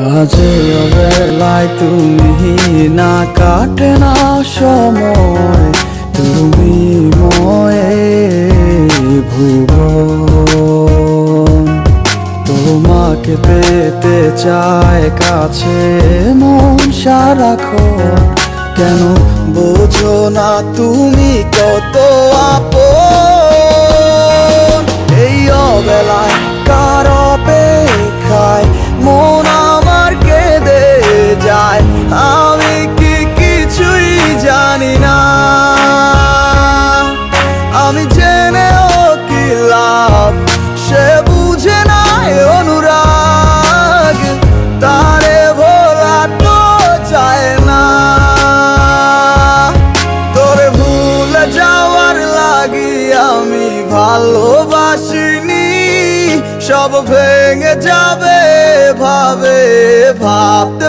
কাজে অবেলায় তুমি না, কাটে না সময় তুমি ময়ে ভুবন। তোমাকে পেতে চায় কাছে মন সারাক্ষণ, কেন বোঝো না তুমি কত আপন। এই অবেলায় কার অপেক্ষায় মন আমার কেঁদে যায়, আমি কি কিছুই জানি না। আমি জেনেও কি লাভ, সে বুঝে নাই অনুরাগ, তারে ভোলা তো যায় না। তোরে ভুলে যাওয়ার লাগি আমি ভালোবাসিনি, সব ভেঙে যাবে ভাবে ভাবতে